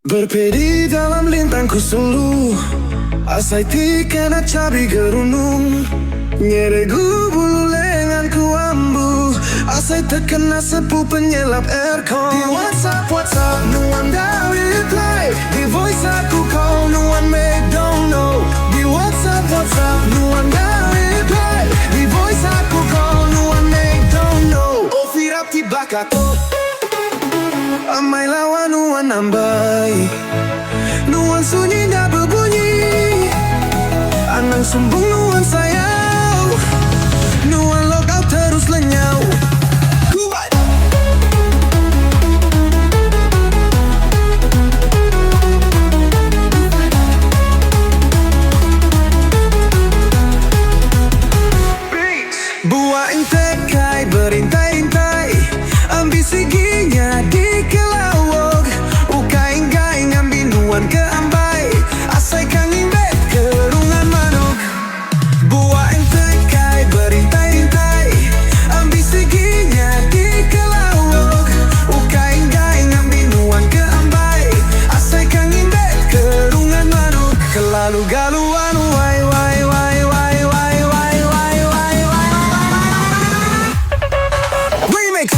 Berpedi dalam lintangku selu, asai tikena cabi gerunung, nyeregu bulu lenganku ambu, asai terkena sepu penyelap aircon. Di WhatsApp no one dah reply, di voice aku call no one make don't know. Di WhatsApp no one dah reply, di voice aku call no one make don't know. Oh virap tiba kato, amai lawan nuan nambai, nuan sunyi dah berbunyi, anang sumbung nuan sayau, nuan logout terus lenyau. Buah intekai berintai-intai, ambisi ginya di kelawog, ukai-ingai ngambil nuan ke ambai, asai kangin bet kerungan manuk. Buah intekai berintai-intai, ambisi ginya di kelawog, ukai-ingai ngambil nuan ke ambai, asai kangin bet kerungan manuk. Kelalu galuan wai wai wai wai wai wai wai wai wai. Remix.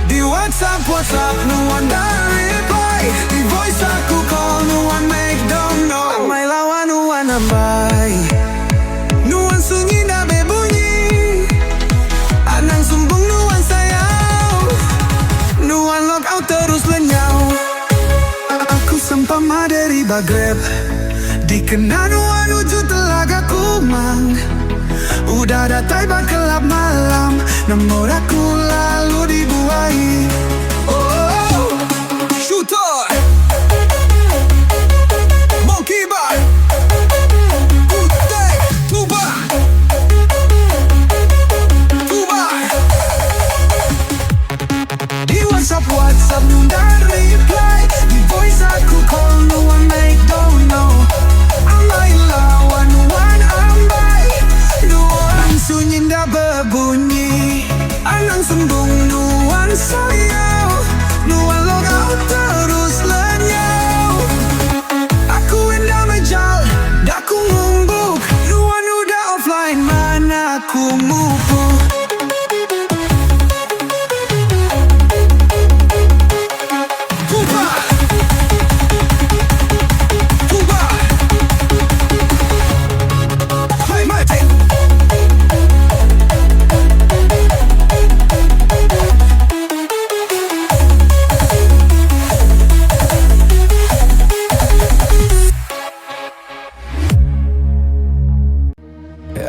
Di WhatsApp no one dah reply, di voice aku call no one make don't know. Amai lawan nuan ambai, nuan sunyi dah berbunyi, anang sumbung nuan sayau, nuan logout terus lenyau. Aku sempama dari Maghreb, dikena nuan uju telaga Kumang, udah datai kelab malam, nomor aku lalu dibuai. Oh, shooter, monkey bar, kutek, tuba, tuba. Di WhatsApp nunda reply, di voice aku call no one make don't know. Amai lawan nuan ambai, nuan sunyi dah berbunyi, anang sembung nuan sayau, nuan logout terus lenyau. Aku indah mejal, dah ku ngumbuk, nuan udah offline mana aku mupuk. Tuba, tuba, hai mate.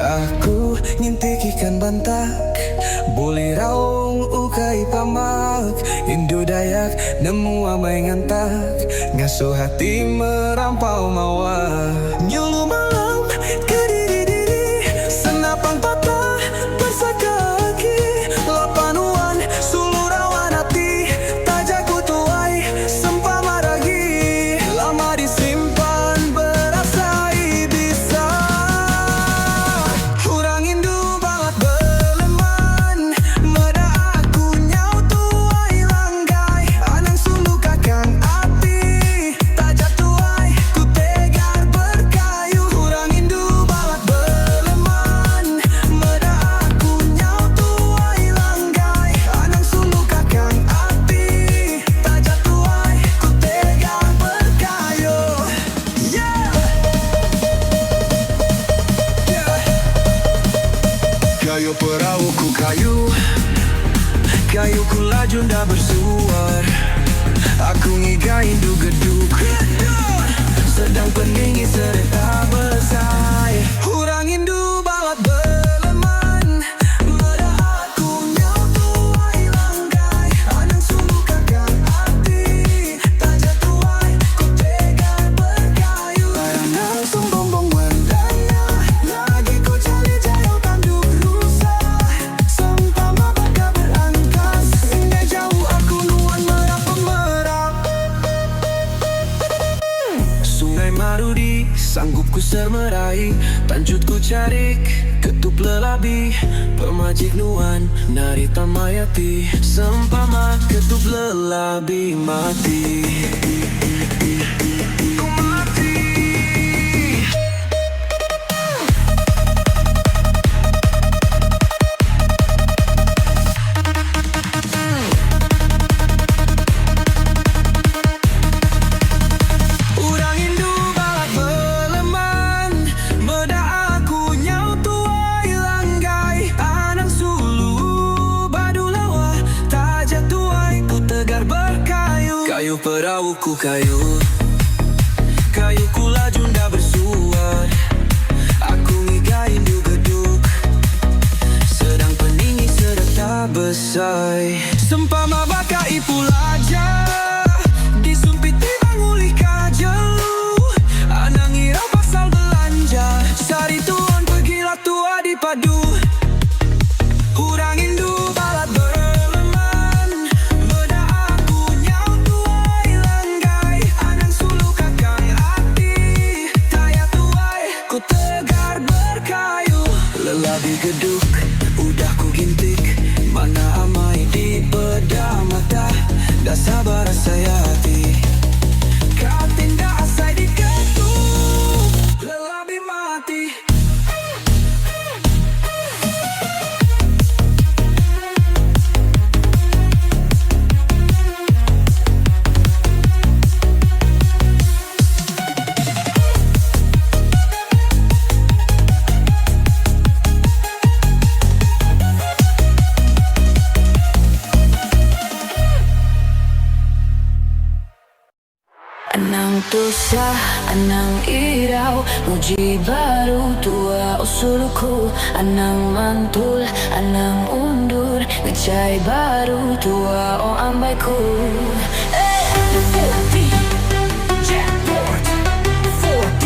Aku ngintik ikan bantak, boleh raung ukai pamak, Indo Dayak nemu amai ngantak, ngasuh hati merampau mawa. Nyulu malam ke diri-diri, senapang patah bersaka kaki, lapanuan sulu rawan hati, tajaku tuai sempah maragi, lama disimpan berasai bisa. Hurang indu banget beleman, meda aku nyau tuai langgai, anang sulu kakang api, tajak tuai ku tegar berkayu. Hurang indu banget beleman, meda aku nyau tuai langgai, anang sulu kakang api, tajak tuai ku tegar berkayu. Yeah, yeah. Kayu perahuku kayu, kayu ku laju ndak bersuar, aku ngigai indu geduk, sedang peningi serta besai. Hurang indu banget beleman, meda aku nyau tuai langgai, anang sulu kakang hati, tajak tuai ku tegar berkayu. Anang sumbung wandanya, lagi ku cari jauh tanduk rusa, sempama baka berangkas, indah jauh aku nuan merah pemerah. Sungai Marudi sanggup ku sermerai, tanjut ku carik, ketup lelabi, pemajik nuan, narita mayati, sempama ketup lelabi mati. Ku mati. Urang Hindu balak beleman, meda aku nyau tuai langgai, anang sulu badu lawa, tajak tuai ku tegar berkayu, kayu perawuku kayu, kayu kula junda bersuar, aku ngigai Hindu geduk, sedang peninggi sedeta besai, sempama bakai pulaja, disumpiti banguli kajelu, anang irau pasal belanja, sari tuan pergilah tua dipadu. Urang Hindu balat berleman, meda aku nyau tuai langgai, anang sulu kakang ati, taya tuai ku tegar berkayu, lelabi geduk, udah ku gintik, mana amai di bedah mata, dah sabar saya hati, katinda asai di ketup, lelabi mati. Anang tusah, anang irau, muji baru tua usulku, anang mantul, anang undur, ngecai baru tua oh ambaiku. Jackpot 4D,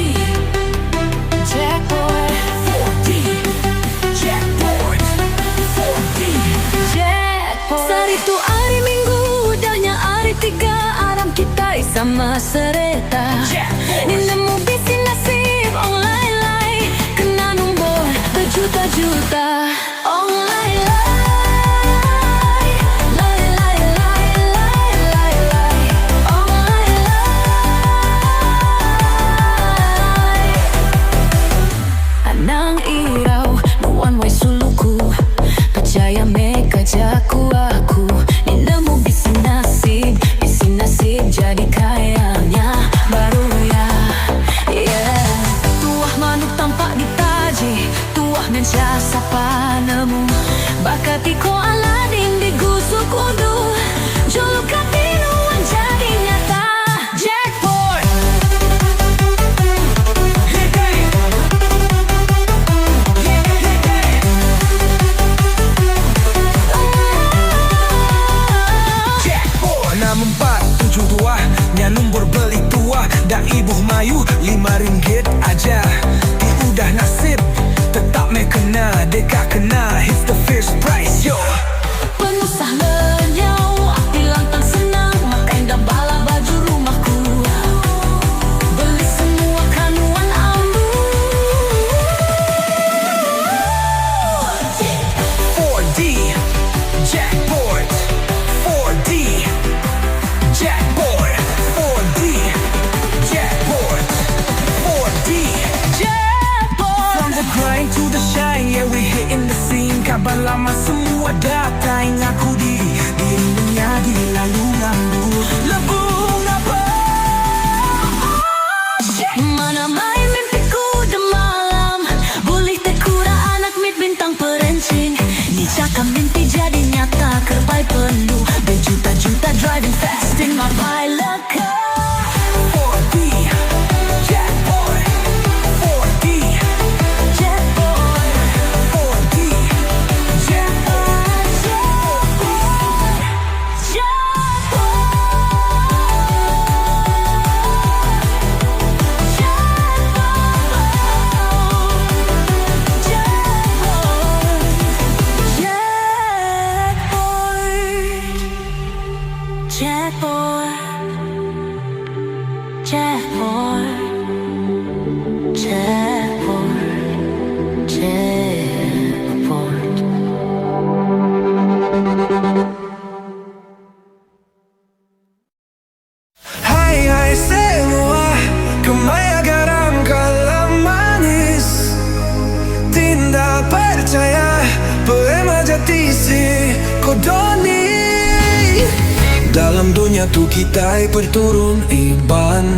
Jackpot 4D, Jackpot 4D, Jackpot. Sari tu hari Minggu, udahnya hari 3, aram kita sama sereta. Ninamu bisi nasib online lai, kena nombor berjuta-juta online lai, lai lai lai lai lai lai online lai. Anang irau nuan wai suluku, percaya meka jaku aku, ninamu bisi nasib jadi kayanya baru ya, yeah. Tuah manuk tampak ditaji, tuah mencah sapa nemu, bakati ko Aladin digusuk unduh, julukan tinuan jadi nyata. Jackpot, Jackpot 647 nya nombor beli tua, dah ibu mayu 5 ringgit aja, di udah nasib tetap me kena, deka kena, hits the first prize yo. penusah lenyau, hilang tak senang, makai dah bala baju rumahku, beli semua kanuan ambu. 4D Jackpot 4D Jackpot 4D Jackpot 4D Jackpot, From the grind to the shine, yeah we hitting the scene. Kabar lama semua datang, aku diri menjadi lalu ngambul lebung apa. mana main mimpiku de malam, boleh tekura anak mit bintang perencing, ni cakap mimpi jadi nyata, kerpai penuh berjuta-juta driving fast in my pilot car. 4D Jackpot 4D Jackpot, 4D Jackpot Jackpot, Doni. Dalam dunia tu kita berturun iban,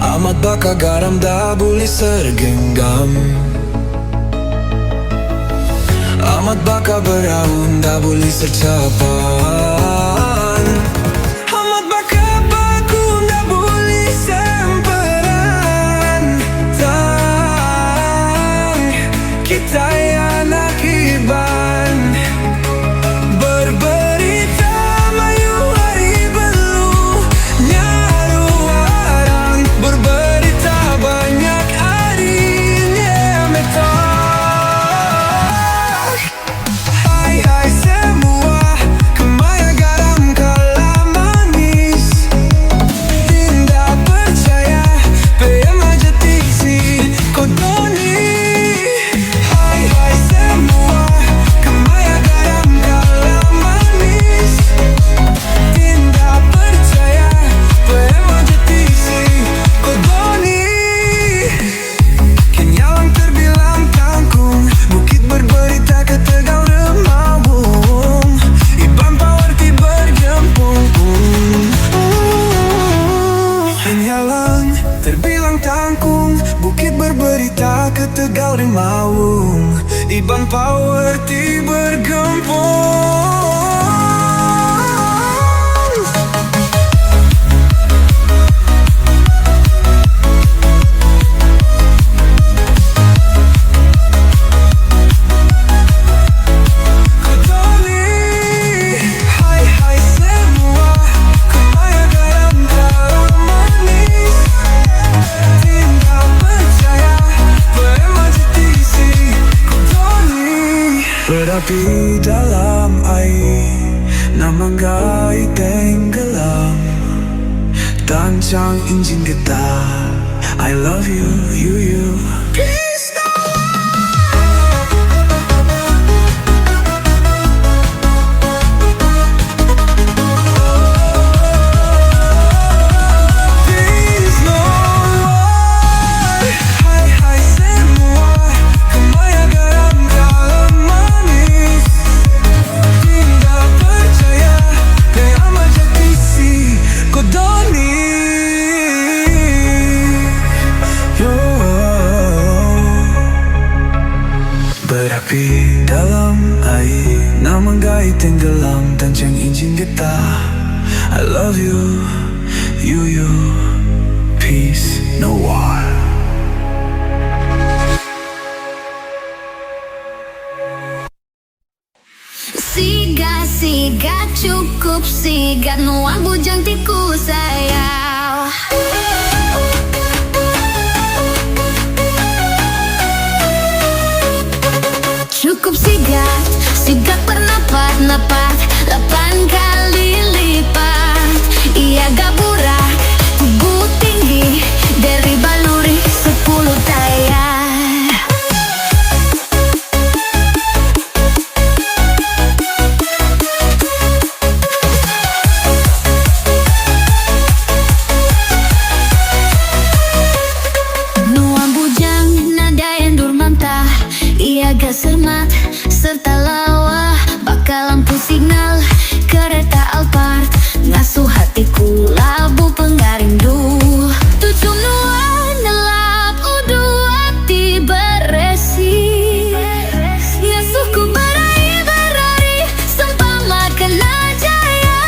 amat baka garam dah boleh sergenggam, amat baka beraun dah boleh sercapan, amat baka baku dah boleh semperan. Tang kita anak iban, berberita mayu hari belu nyaru arang, berberita banyak harinya metok. Hai hai semua, kemaya garam kalah manis, tidak percaya PM aja tiksi kodoni. Hai hai semua, kemaya garam kalah manis, tidak percaya PM aja tiksi kodoni. Kenyalang terbilang tanggung, bukit berberita ke Tegal Remawung, Iban Pawarti bergempung. Kenyalang terbilang tanggung, bukit berberita ke Tegal Remawung, Iban Pawarti bergempung. Kodoni. Hai hai semua, kemaya garam kalah manis, tidak percaya PM aja tiksi kodoni. Berapi dalam air, nama gai tenggelam, tancang injin getah. I love you, you. Peace. Please no war. Hai hai semua, kemaya garam kalah manis, tidak percaya PM aja tiksi kodoni. Yo. Berapi dalam air, nama gai tenggelam, tancang injin getah. I love you, you. Peace, no war. Sigat cukup sigat, nuang bujang tiku sayang. Cukup sigat bernapat-napat, 8 kali lipat. Ia gaburak, tubuh tinggi, dari baluri 10 tayar. Nuang bujang nada yang durmanta, ia gasermat serta lawa, bakal lampu signal kereta Alphard, ngasuh hatiku labu pengarindu. Tujuh nuan nelap udu hati beresi, ngasuhku berari sempama kena jaya,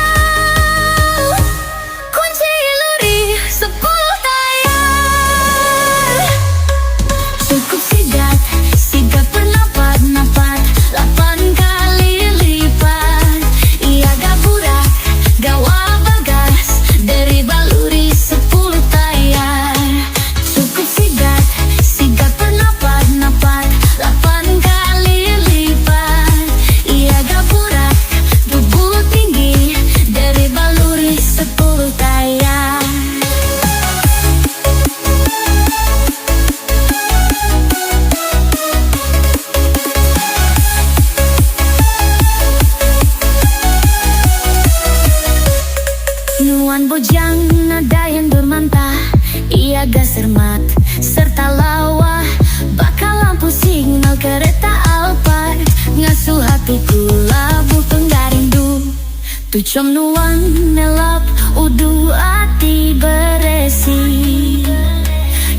kunci luri 10 tayar. Cukup sigat bernapat-napat, 8 kali lipat. Ia gaburak, gawa bagas, dari baluri 10 tayar. Cukup sigat bernapat-napat, 8 kali lipat. Ia gaburak, tubuh tinggi, dari baluri 10 tayar. Nuan bujang nada yang bermanta, ia gasermat serta lawa, bakal lampu signal kereta Alphard, ngasuh hatiku labu penggarindu. Tucom nuan nelap udu ati beresi.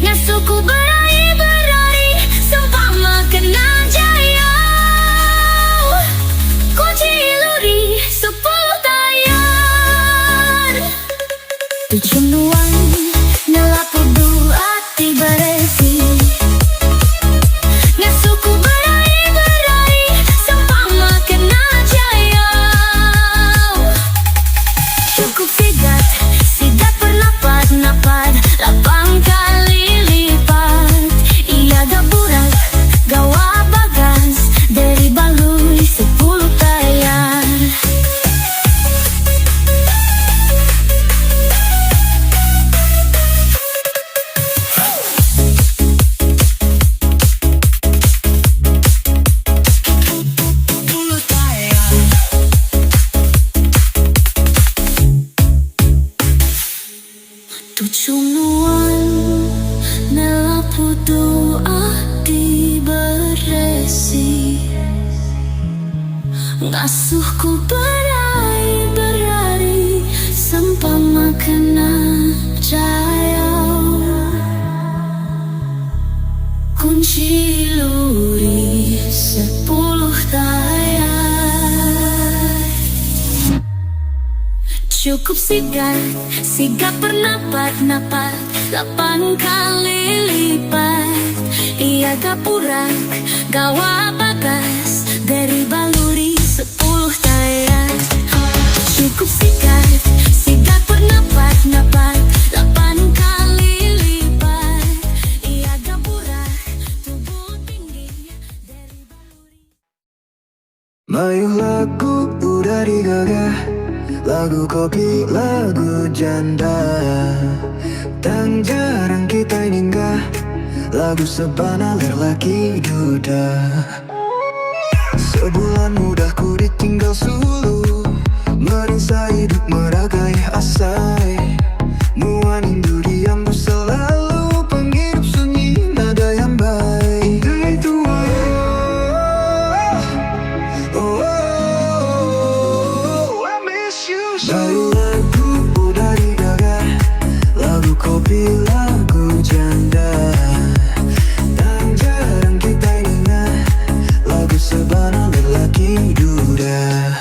Ngasuhku berari sempama kena jaya. Kunci luri 10 tayar. Tucom nuan nelap udu ati beresi. Ngasuhku berari sempama kena jaya. Cukup sigat bernapat-napat 8 kali lipat. Ia gaburak gawa bagas dari balui 10 tayar. Tucum nuan nelap udu ati beresi. Ngasuhku berari sempama kena jaya. Kunci luri 10 tayar. Cukup sigat bernapat-napat 8 kali lipat. Ia gapurak gawa bagas dari baluri 10 tayar. Cukup sigat bernapat-napat 8 kali lipat. Ia gapurak tubuh tinggi dari baluri. Mayu lagu udah digagah, lagu kopi, lagu janda. Tak jarang kita ninggah, lagu sebana lelaki duda. Sebulan mudahku ditinggal sulu, merisa hidup meragai asai. Nuan indu diambu selalu, penghidup sunyi nada yang baik. Itu baru lagu udah digagah, lagu kopi, lagu janda. Tak jarang kita ingat, lagu sebana lelaki duda.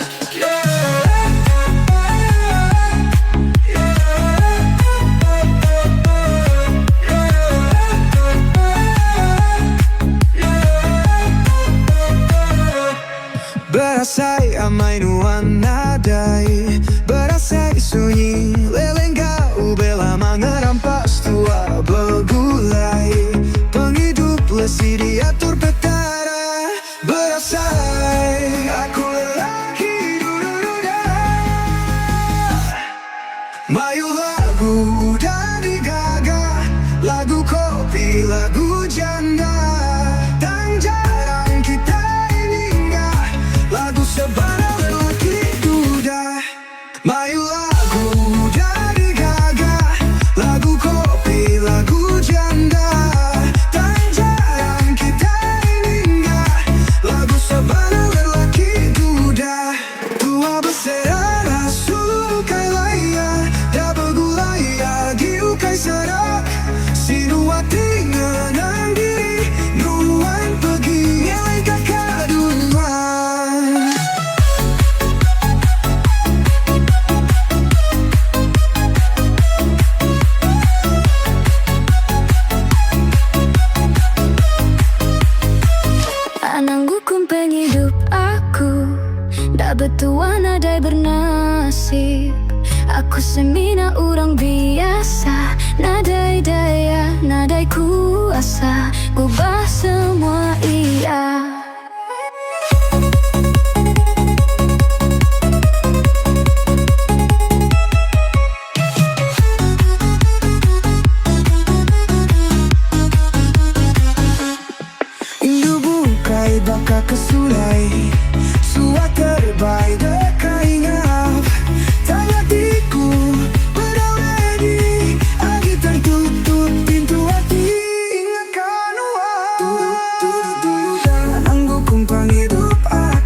Berasai amai nuan nadai, berasai sunyi lelenggau bela mengerampas tua begulai. Penghidup lesi diatur petara, berasai aku lelaki duda. Mayu lagu udah digagah, lagu kopi, lagu janda. Tak jarang kita ingat, lagu sebana lelaki duda. Mayu lagu udah digagah, lagu kopi, lagu janda. Tak jarang kita ingat, lagu sebana lelaki duda. Tua bersera sukai laya, dah begulaya diukai serak. Sinuati ngenang diri, nuan pergi ngelai kakak duluan. Ananggukum penghidup aku, dah betua nadai bernasib. Aku semina orang biasa, nadai daya, nadai kuasa, ubah semua iya. Indu bukai baka kesulai, suat terbaik dekai ngap. Tangatiku berdaledi, agi tertutup pintu hati. Ingatkan uang, ananggukum penghidup aku.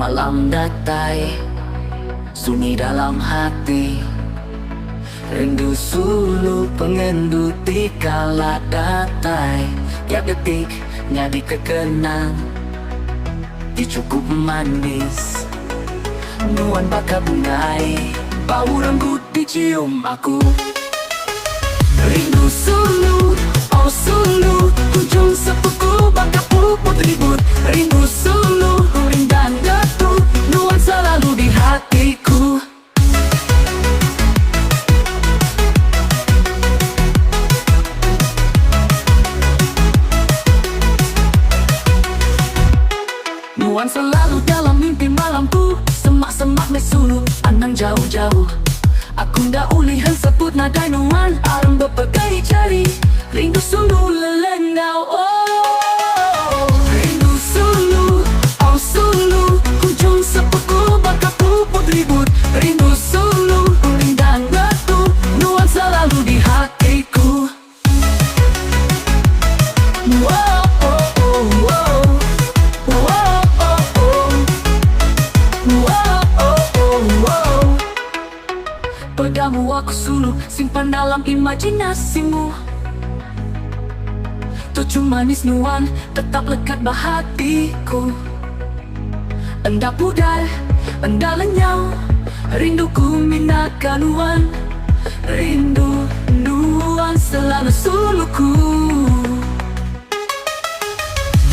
malam datai, sunyi dalam hati. Rindu sulu pengenduti kala datai. Tiap detik nyadi kekenang, dicukup manis. Nuan baka bungai, bau rambut dicium aku. Rindu sulu, oh sulu, ujung sepuku baka puput ribut. Rindu sulu, rindang datuk, nuan selalu di hatiku. Nuan selalu dalam mimpi malamku, semak-semak mesulu, anang jauh-jauh. Aku ndak ulihan sebut nadai nuan, arang berpegai jari. Rindu sulu lelengau, oh. Rindu sulu, oh sulu, ujung sepuku baka puput ribut. Rindu sulu, rindang datuk, nuan selalu di hatiku. Wow, oh, oh, wow. Pedamu aku sulu, simpan dalam imajinasimu. Tujuh manis nuan, tetap lekat bahatiku. Enda pudar, enda lenyau, rinduku minakan nuan. Rindu nuan selalu suluku.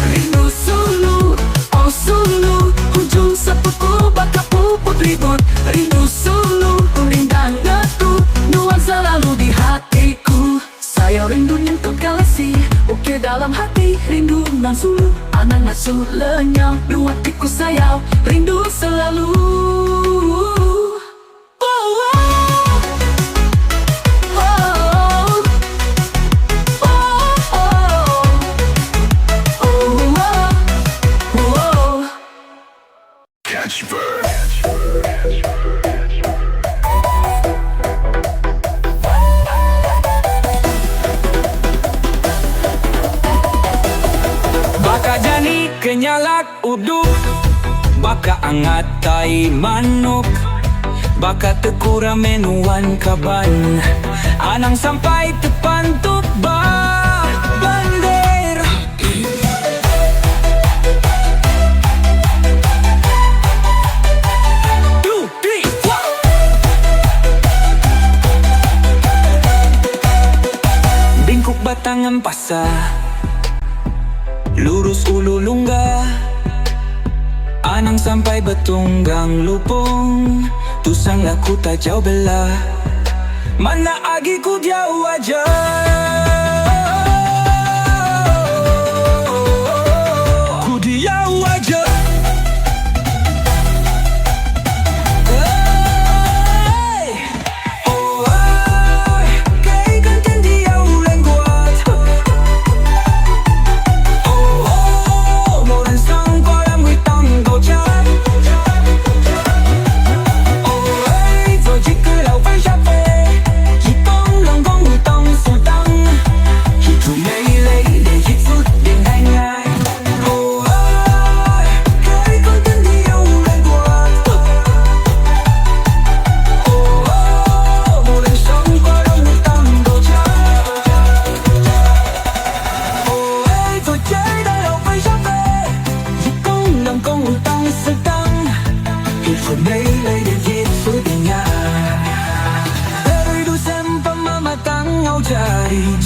Rindu sulu, oh sulu, ujung sepuku baka puput ribut. Rindu sulu, rindang datuk, nuan selalu di hatiku. Saya rindu nyentuh galaksi, oke dalam hati. Rindu nan sulu, anak nasu lenyau, nuan tiku sayau. Rindu selalu. Baka jani kenyalak uduk, baka angatai manuk, baka tekura menuan kaban, anang sampai tepantuk bak bandir. 2, 3, 4. Bingkuk batangan pasar, lurus ulu lungga, anang sampai betunggang lupung. Tusang aku tak jauh belah, mana agi ku jauh aja. Ku jauh aja.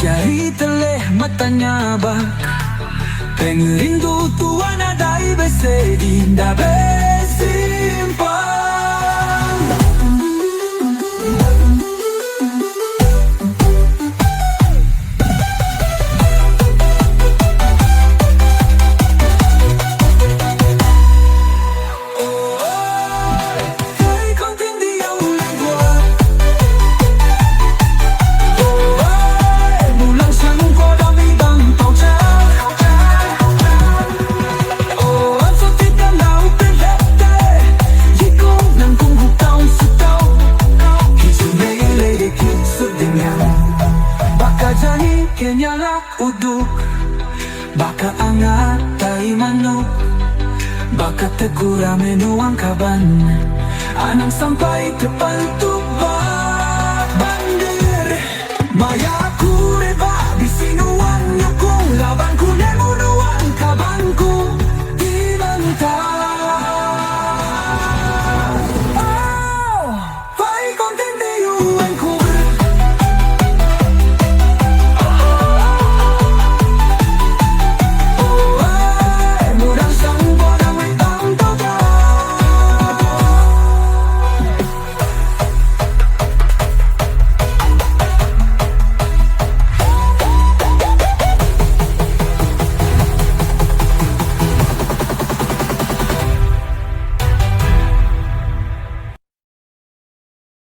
Jari teleh matanya bak, pengrindu tuan adai besedi, dah besimpan. Pakategura menuang kaban Anang sampai depan tuba Bandir Maya